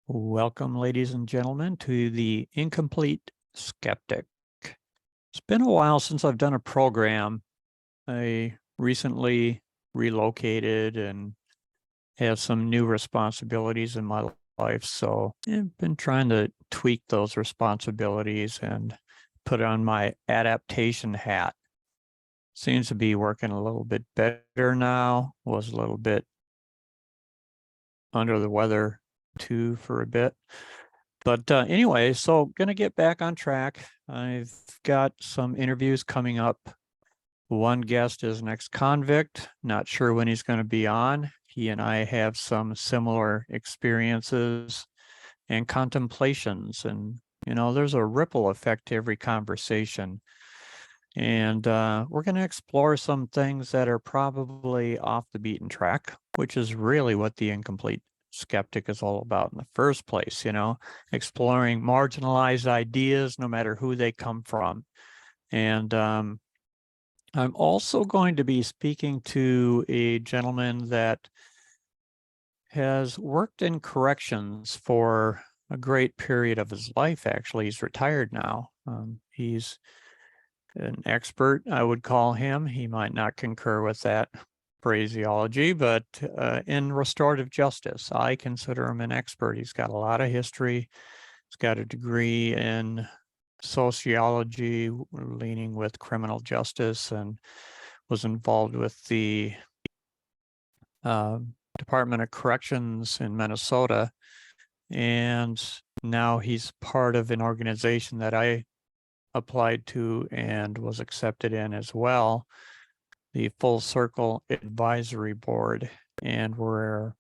Welcome, ladies and gentlemen, to the Incomplete Skeptic. It's been a while since I've done a program. I recently relocated and have some new responsibilities in my life, so I've been trying to tweak those responsibilities and put on my adaptation hat. Seems to be working a little bit better now. Was a little bit under the weather too for a bit. But anyway, so going to get back on track. I've got some interviews coming up. One guest is an ex-convict. Not sure when he's going to be on. He and I have some similar experiences and contemplations. And, you know, there's a ripple effect to every conversation. And we're going to explore some things that are probably off the beaten track, which is really what the Incomplete Skeptic is all about in the first place, you know, exploring marginalized ideas, no matter who they come from. And I'm also going to be speaking to a gentleman that has worked in corrections for a great period of his life. Actually, he's retired now. He's an expert, I would call him. He might not concur with that phraseology, but in restorative justice, I consider him an expert. He's got a lot of history. He's got a degree in sociology, leaning with criminal justice, and was involved with the Department of Corrections in Minnesota. And now he's part of an organization that I applied to and was accepted in as well, the Full Circle Advisory Board. And we're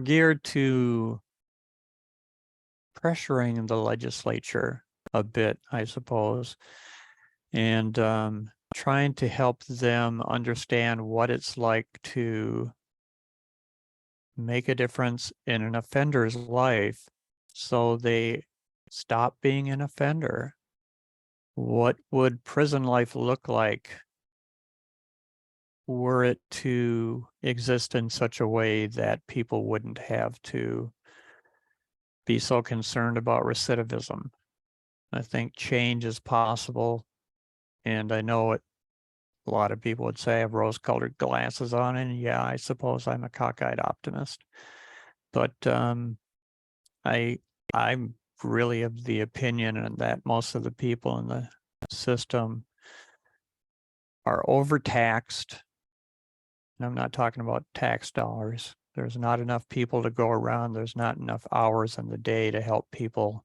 geared to pressuring the legislature a bit, I suppose, and trying to help them understand what it's like to make a difference in an offender's life so they stop being an offender. What would prison life look like were it to exist in such a way that people wouldn't have to be so concerned about recidivism? I think change is possible, and I know a lot of people would say I have rose-colored glasses on, and yeah, I suppose I'm a cockeyed optimist. But I'm really of the opinion that most of the people in the system are overtaxed. And I'm not talking about tax dollars. There's not enough people to go around. There's not enough hours in the day to help people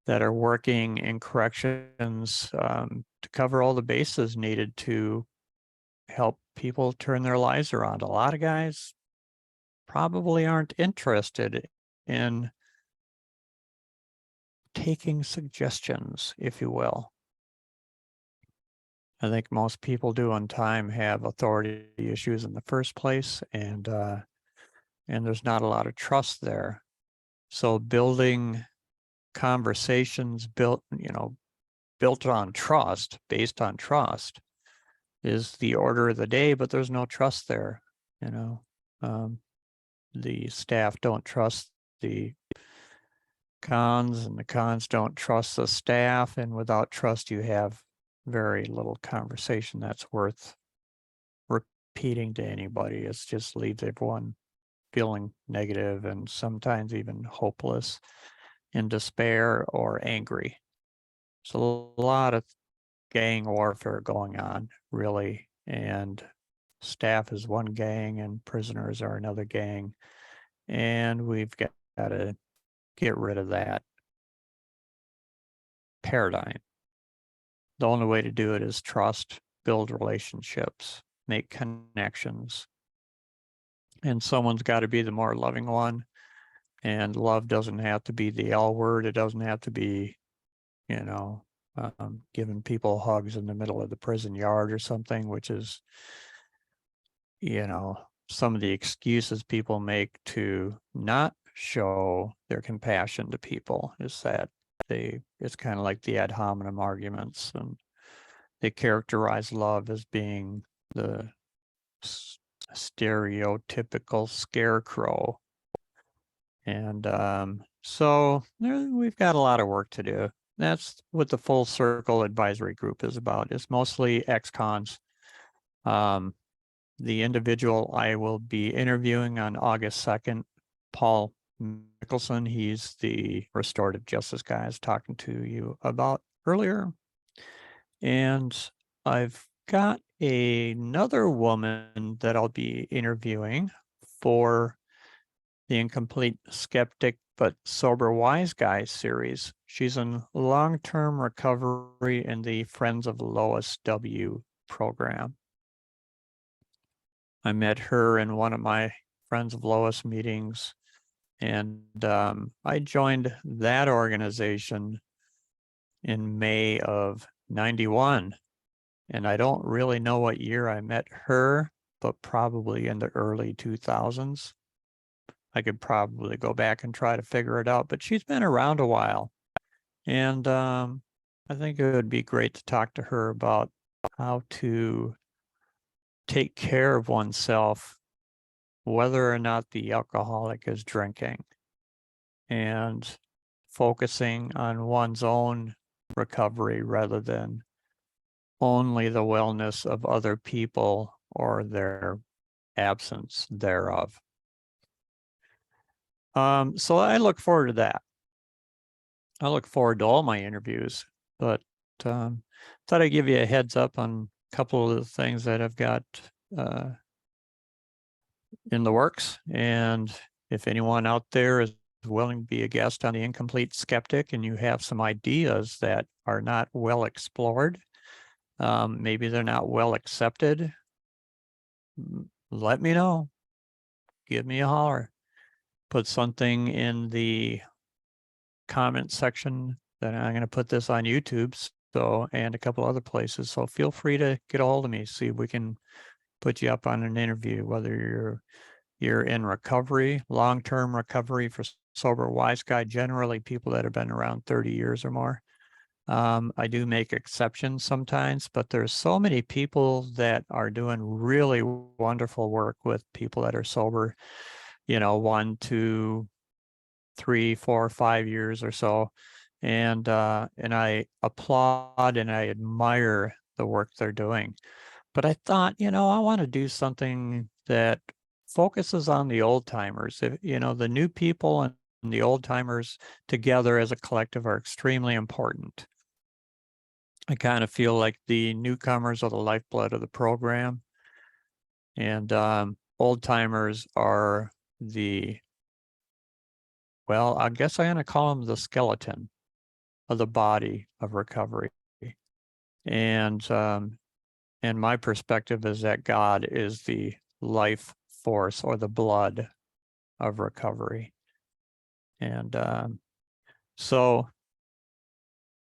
that are working in corrections to cover all the bases needed to help people turn their lives around. A lot of guys probably aren't interested in taking suggestions, if you will. I think most people do on time have authority issues in the first place, and there's not a lot of trust there. So building conversations built on trust, based on trust, is the order of the day, but there's no trust there. You know, the staff don't trust the cons, and the cons don't trust the staff, and without trust, you have very little conversation that's worth repeating to anybody. It's just leaves everyone feeling negative and sometimes even hopeless, in despair or angry. So a lot of gang warfare going on, really, and staff is one gang and prisoners are another gang, and we've got to get rid of that paradigm. The only way to do it is trust, build relationships, make connections, and someone's got to be the more loving one. And love doesn't have to be the L word. It doesn't have to be, you know, giving people hugs in the middle of the prison yard or something, which is, you know, some of the excuses people make to not show their compassion to people is that it's kind of like the ad hominem arguments, and they characterize love as being the stereotypical scarecrow. And so we've got a lot of work to do. That's what the Full Circle Advisory Group is about. It's mostly ex-cons. The individual I will be interviewing on August 2nd, Paul Mickelson, he's the restorative justice guy I was talking to you about earlier. And I've got another woman that I'll be interviewing for the Incomplete Skeptic but Sober Wise Guy series. She's in long-term recovery in the Friends of Lois W. program. I met her in one of my Friends of Lois meetings, and I joined that organization in May of 91. And I don't really know what year I met her, but probably in the early 2000s. I could probably go back and try to figure it out, but she's been around a while. And I think it would be great to talk to her about how to take care of oneself, whether or not the alcoholic is drinking, and focusing on one's own recovery rather than only the wellness of other people or their absence thereof. So I look forward to that. I look forward to all my interviews, but thought I'd give you a heads up on a couple of the things that I've got in the works. And if anyone out there is willing to be a guest on the Incomplete Skeptic and you have some ideas that are not well explored, maybe they're not well accepted, let me know. Give me a holler. Put something in the comment section that I'm going to put this on YouTube, so, and a couple other places. So feel free to get a hold of me, see if we can put you up on an interview, whether you're in recovery, long-term recovery for Sober Wise Guy, generally people that have been around 30 years or more. I do make exceptions sometimes, but there's so many people that are doing really wonderful work with people that are sober, 1, 2, 3, 4, 5 years or so. And I applaud and I admire the work they're doing. But I thought, I want to do something that focuses on the old timers. The new people and the old timers together as a collective are extremely important. I kind of feel like the newcomers are the lifeblood of the program, and old timers are well, I guess I'm going to call them the skeleton of the body of recovery. And my perspective is that God is the life force or the blood of recovery. And so,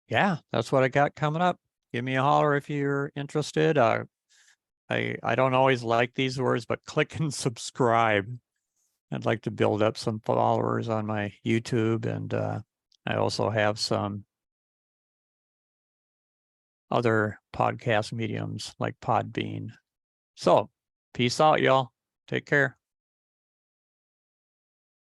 yeah, that's what I got coming up. Give me a holler if you're interested. I don't always like these words, but click and subscribe. I'd like to build up some followers on my YouTube, and I also have some other podcast mediums like Podbean. So, peace out, y'all. Take care.